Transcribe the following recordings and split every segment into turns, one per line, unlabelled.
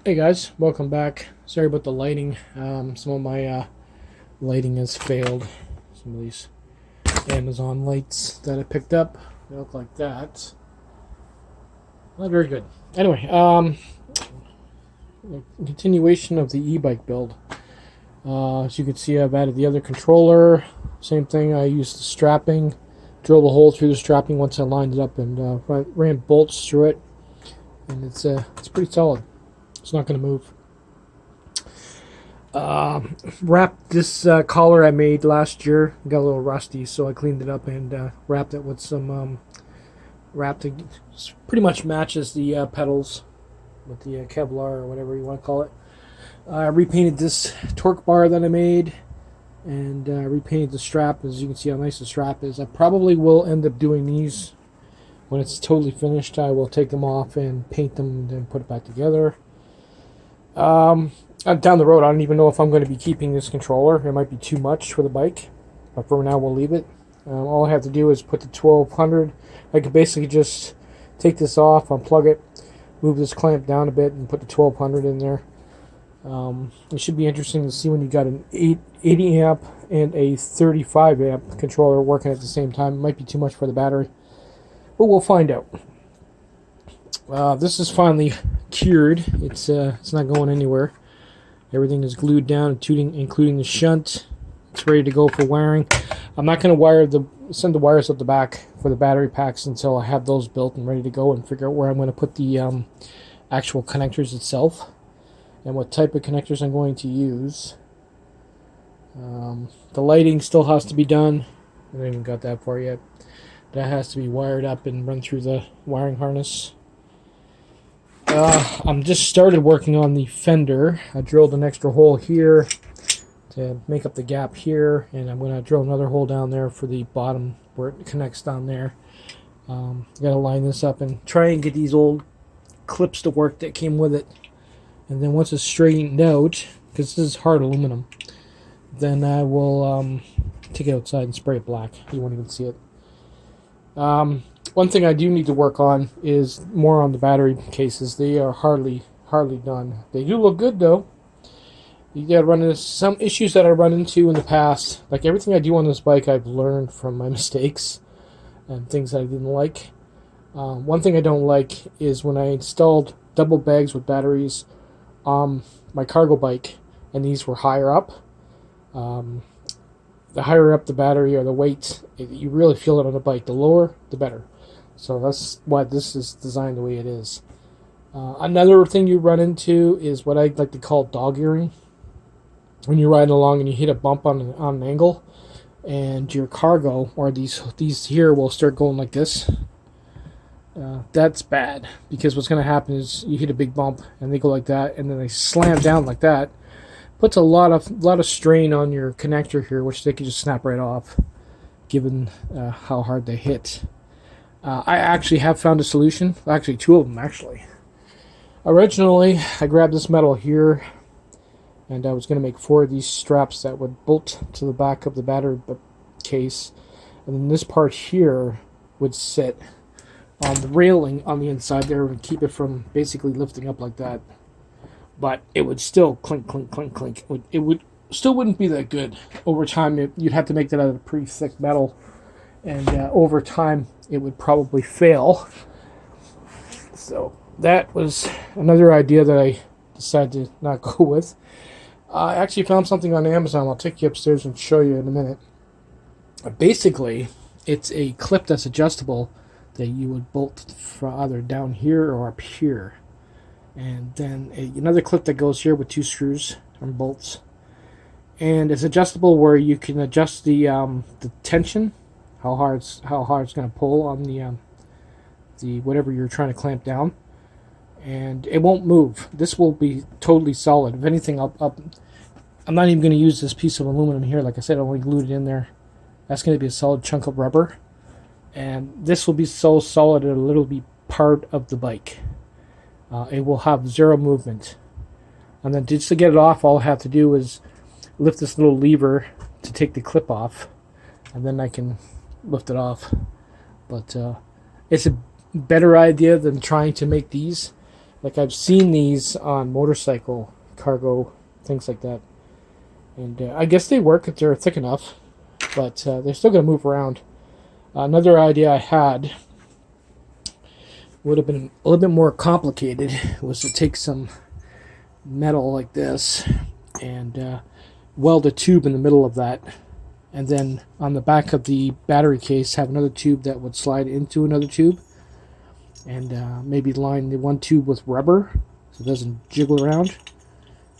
Hey guys, welcome back. Sorry about the lighting. Some of my lighting has failed. Some of these Amazon lights that I picked up, they look like that. Not very good. Anyway, continuation of the e-bike build. As you can see, I've added the other controller. Same thing. I used the strapping, drilled a hole through the strapping once I lined it up, and ran bolts through it, and it's pretty solid. It's not going to move. Wrapped this collar I made last year. Got a little rusty, so I cleaned it up and wrapped it with some wrapped. Pretty much matches the pedals with the Kevlar or whatever you want to call it. I repainted this torque bar that I made and repainted the strap. As you can see how nice the strap is. I probably will end up doing these when it's totally finished. I will take them off and paint them and then put it back together. Down the road, I don't even know if I'm going to be keeping this controller. It might be too much for the bike, but for now we'll leave it. All I have to do is put the 1200. I could basically just take this off, unplug it, move this clamp down a bit, and put the 1200 in there. It should be interesting to see when you got an 80 amp and a 35 amp controller working at the same time. It might be too much for the battery, but we'll find out. This is finally cured. It's not going anywhere. Everything is glued down, including the shunt. It's ready to go for wiring. I'm not going to send the wires up the back for the battery packs until I have those built and ready to go, and figure out where I'm going to put the actual connectors itself and what type of connectors I'm going to use. The lighting still has to be done. I haven't even got that far yet. That has to be wired up and run through the wiring harness. I'm just started working on the fender. I drilled an extra hole here to make up the gap here, and I'm going to drill another hole down there for the bottom where it connects down there. Got to line this up and try and get these old clips to work that came with it. And then once it's straightened out, because this is hard aluminum, then I will take it outside and spray it black. You won't even see it. One thing I do need to work on is more on the battery cases. They are hardly done. They do look good though. You gotta run into some issues that I run into in the past. Like everything I do on this bike, I've learned from my mistakes and things that I didn't like. One thing I don't like is when I installed double bags with batteries on my cargo bike, and these were higher up. The higher up the battery or the weight, you really feel it on the bike. The lower, the better. So that's why this is designed the way it is. Another thing you run into is what I like to call dog earring. When you're riding along and you hit a bump on an angle, and your cargo or these here will start going like this. That's bad, because what's going to happen is you hit a big bump and they go like that, and then they slam down like that. Puts a lot of strain on your connector here, which they can just snap right off, given how hard they hit. I actually have found a solution. Actually, two of them, actually. Originally, I grabbed this metal here, and I was going to make 4 of these straps that would bolt to the back of the battery case. And then this part here would sit on the railing on the inside there and keep it from basically lifting up like that. But it would still clink, clink, clink, clink. It would still wouldn't be that good. Over time, you'd have to make that out of pretty thick metal. And over time, it would probably fail. So that was another idea that I decided to not go with. I actually found something on Amazon. I'll take you upstairs and show you in a minute. Basically, it's a clip that's adjustable that you would bolt from either down here or up here. And then another clip that goes here with 2 screws and bolts. And it's adjustable where you can adjust the tension, how hard it's going to pull on the whatever you're trying to clamp down, and it won't move. This will be totally solid. If anything, I'm not even going to use this piece of aluminum here. Like I said, I only glued it in there. That's going to be a solid chunk of rubber, and this will be so solid it'll literally be part of the bike. It will have zero movement. And then just to get it off, all I have to do is lift this little lever to take the clip off, and then I can lift it off. But it's a better idea than trying to make these. Like I've seen these on motorcycle cargo, things like that. And I guess they work if they're thick enough, but they're still going to move around. Another idea I had would have been a little bit more complicated, was to take some metal like this and weld a tube in the middle of that, and then on the back of the battery case have another tube that would slide into another tube, and maybe line the one tube with rubber so it doesn't jiggle around.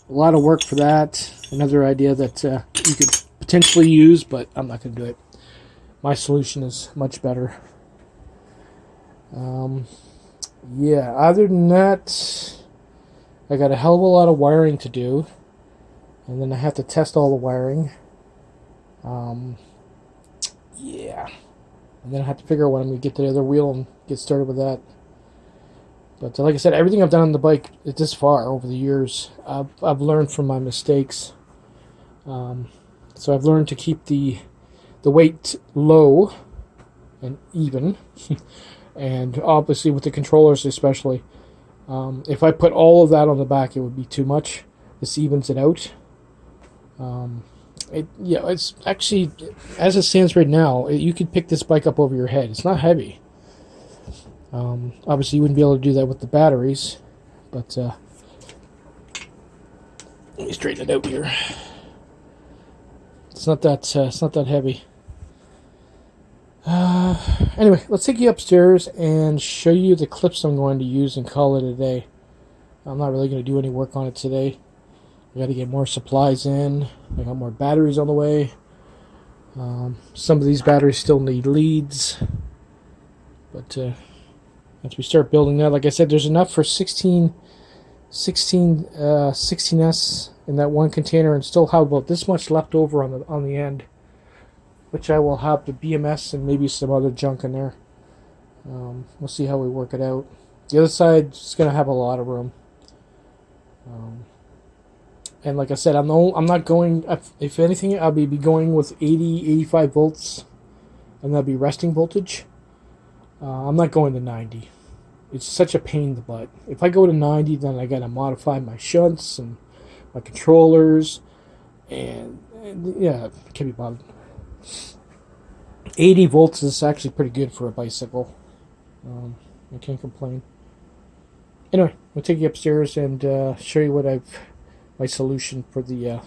A lot of work for that. Another idea that you could potentially use, but I'm not going to do it. My solution is much better. Yeah, other than that, I got a hell of a lot of wiring to do, and then I have to test all the wiring. Yeah, and then I have to figure out when I'm going to get to the other wheel and get started with that. But like I said, everything I've done on the bike this far over the years, I've learned from my mistakes. So I've learned to keep the weight low and even, and obviously with the controllers especially. If I put all of that on the back, it would be too much. This evens it out. It's actually, as it stands right now, you could pick this bike up over your head. It's not heavy. Obviously, you wouldn't be able to do that with the batteries, but let me straighten it out here. It's not that heavy. Anyway, let's take you upstairs and show you the clips I'm going to use and call it a day. I'm not really going to do any work on it today. I got to get more supplies in. I got more batteries on the way. Some of these batteries still need leads, but once we start building that, like I said, there's enough for 16S in that one container, and still have about this much left over on the end, which I will have the BMS and maybe some other junk in there. We'll see how we work it out. The other side is going to have a lot of room. And like I said, I'm not going, if anything, I'll be going with 85 volts, and that'll be resting voltage. I'm not going to 90. It's such a pain in the butt. If I go to 90, then I got to modify my shunts and my controllers, and yeah, can't be bothered. 80 volts is actually pretty good for a bicycle. I can't complain. Anyway, we'll take you upstairs and show you what my solution for the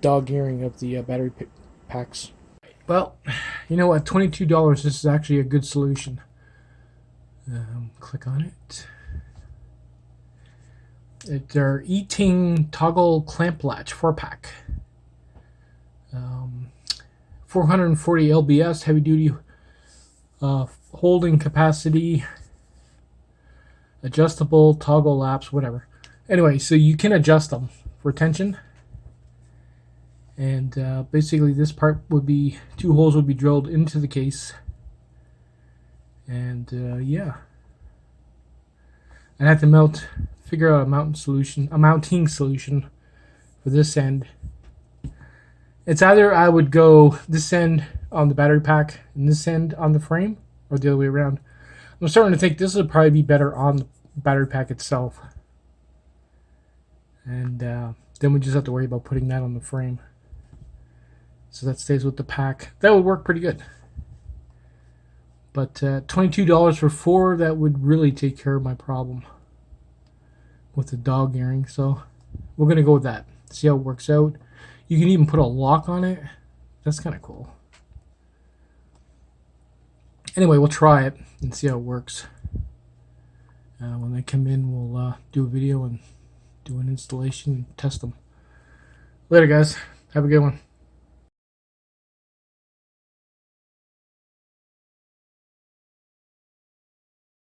dog earring of the battery packs. Well, you know what? $22. This is actually a good solution. Click on it. They're Eating Toggle Clamp Latch 4-pack. 440 lbs, heavy duty holding capacity, adjustable toggle laps, whatever. Anyway, so you can adjust them for tension. And basically this part would be, 2 holes would be drilled into the case. And yeah, I have to figure out a mounting solution for this end. It's either I would go this end on the battery pack and this end on the frame, or the other way around. I'm starting to think this would probably be better on the battery pack itself. And then we just have to worry about putting that on the frame. So that stays with the pack. That would work pretty good. But $22 for 4, that would really take care of my problem with the dog earring. So we're going to go with that. See how it works out. You can even put a lock on it. That's kind of cool. Anyway, we'll try it and see how it works. When they come in, we'll do a video and do an installation and test them. Later, guys. Have a good one.